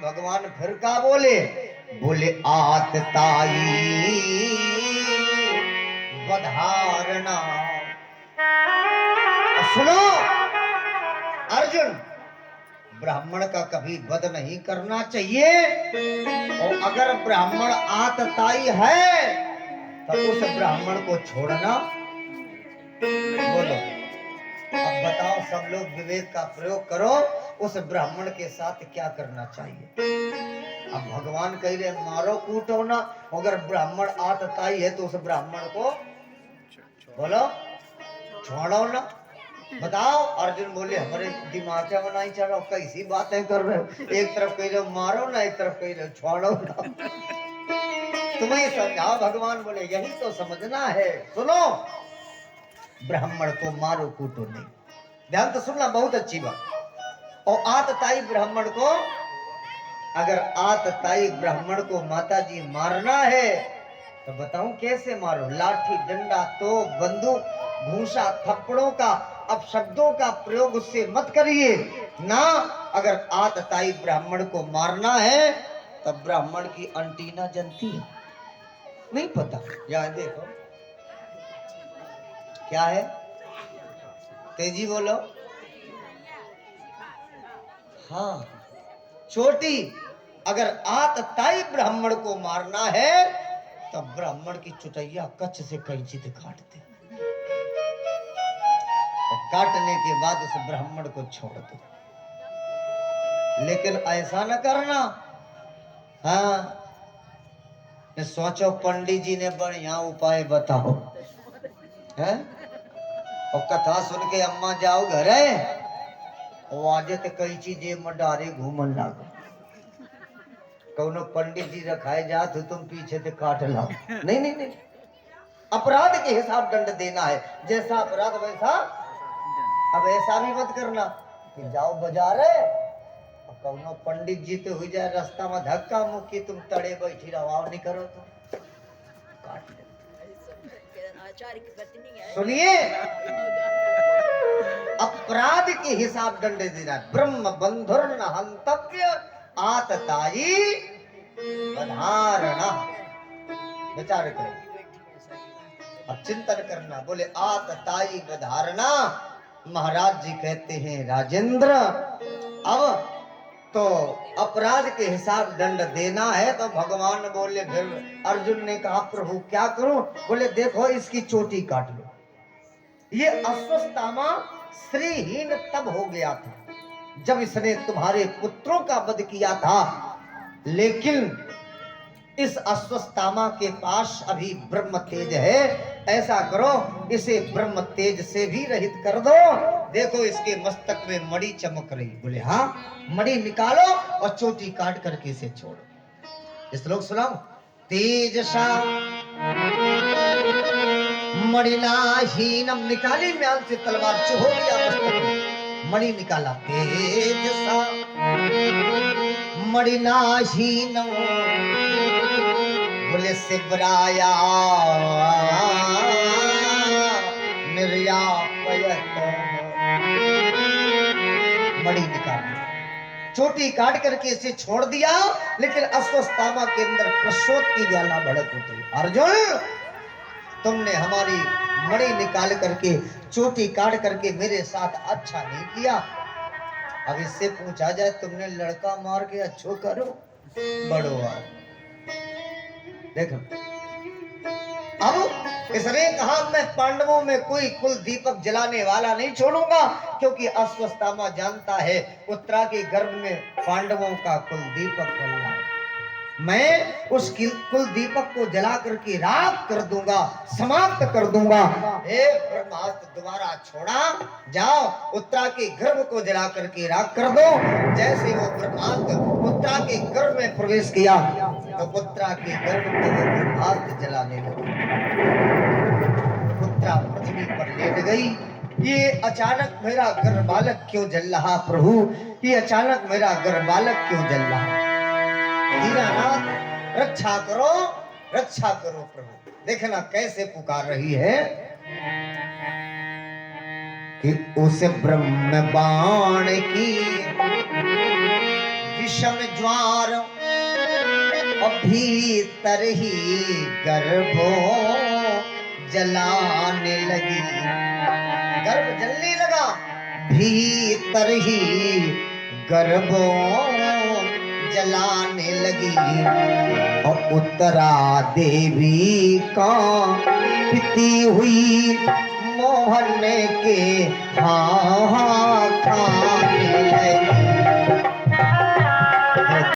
भगवान फिर का बोले, बोले आत ताई वधारणा। सुनो अर्जुन, ब्राह्मण का कभी वध नहीं करना चाहिए, और अगर ब्राह्मण आतताई है तो उस ब्राह्मण को छोड़ना। बोलो अब बताओ, सब लोग विवेक का प्रयोग करो, उस ब्राह्मण के साथ क्या करना चाहिए। अब भगवान कह रहे मारो कूटो ना, अगर ब्राह्मण आतताई है तो उस ब्राह्मण को बोलो छोड़ो ना। बताओ अर्जुन बोले हमारे दिमाग में नहीं चल रहा, कैसी बातें कर रहे हो, एक तरफ कह रहे हो मारो ना, एक तरफ कह रहे हो छोड़ो ना। तुम्हें समझाओ, भगवान बोले यही तो समझना है। सुनो, ब्राह्मण को मारो कूटो नहीं, ध्यान तो सुनना, बहुत अच्छी बात। और आतताई ब्राह्मण को, अगर आतताई ब्राह्मण को माता जी मारना है तो बताऊं कैसे मारो। लाठी डंडा तोप बंदूक घूसा थप्पड़ों का अपशब्दों का प्रयोग उससे मत करिए ना। अगर आतताई ब्राह्मण को मारना है तब ब्राह्मण की अंटीना जनती है, नहीं पता। यहाँ देखो क्या है, तेजी बोलो। हाँ चोटी। अगर आतताई ब्राह्मण को मारना है तो ब्राह्मण की चुटैया कच्छ से कैंची से काटते, काटने के बाद उस ब्राह्मण को छोड़ दो। लेकिन ऐसा न करना। हाँ सोचो पंडित जी ने बढ़िया उपाय बताओ है, और कथा सुन के अम्मा जाओ घरे और आज तो कई चीजें में डारे घूमन लागो। कौनो पंडित जी रखाए जा तो तुम पीछे से काट लाओ। नहीं नहीं नहीं, अपराध के हिसाब दंड देना है, जैसा अपराध वैसा। अब ऐसा भी मत करना कि जाओ बाजार है और कौनो पंडित जी तो हो जाए रास्ता में धक्का मुक्की, तुम तड़े बैठी रहो नहीं करो तो काट ले। सुनिए, अपराध के हिसाब दंड देना। ब्रह्म बंधुर न हंतव्य आतताई वधारणा। विचार करो, अब चिंतन करना। बोले आतताई वधारणा। महाराज जी कहते हैं राजेंद्र, अब तो अपराध के हिसाब दंड देना है तो भगवान बोले, फिर अर्जुन ने कहा प्रभु क्या करूं। बोले देखो इसकी चोटी काट लो। ये अश्वत्थामा श्रीहीन तब हो गया था जब इसने तुम्हारे पुत्रों का वध किया था, लेकिन इस अश्वत्थामा के पास अभी ब्रह्म तेज है। ऐसा करो इसे ब्रह्म तेज से भी रहित कर दो। देखो इसके मस्तक में मणि चमक रही। बोले हाँ, मणि निकालो और चोटी काट करके इसे छोड़ो। इस लोग सुनाओ, तेजसा मणिनाहीनम। निकाली म्याल से तलवार, चुहो लिया मस्तक में, मणि निकाला। तेजसा मणिनाहीनम। बोले शिवराया निर्यापयत। मणि निकाल, चोटी काट करके इसे छोड़ दिया, लेकिन अश्वत्थामा के अंदर प्रशोत की ज्वाला भड़क उठी। अर्जुन तुमने हमारी मणि निकाल करके चोटी काट करके मेरे साथ अच्छा नहीं किया। अब इससे पूछा जाए तुमने लड़का मार के अच्छो करो बड़ो आओ। देखो अब इसने कहा मैं पांडवों में कोई कुल दीपक जलाने वाला नहीं छोड़ूंगा, क्योंकि अश्वत्थामा जानता है उत्तरा के गर्भ में पांडवों का कुल दीपक जल रहा है। मैं उस कुल दीपक को जला करके राख कर दूंगा, समाप्त कर दूंगा। हे ब्रह्मास्त्र दोबारा छोड़ा, जाओ उत्तरा के गर्भ को जला करके राख कर दो। जैसे वो ब्रह्मास्त्र उत्तरा के गर्भ में प्रवेश किया तो उत्तरा के गर्भ को वो ब्रह्मास्त्र जलाने लगा। उत्तरा पृथ्वी पर लेट गई। ये अचानक मेरा गर्भ बालक क्यों जल रहा प्रभु, ये अचानक मेरा गर्भ बालक क्यों जल रहा। दीनानाथ रक्षा करो, रक्षा करो प्रभु। देखना कैसे पुकार रही है कि उस ब्रह्म बाण की विषम ज्वार और भीतर ही गर्भो जलाने लगी। गर्भ जलने लगा, भीतर ही गर्भो जलाने लगी। और उत्तरा देवी का पिती हुई मोहन के हाहाकार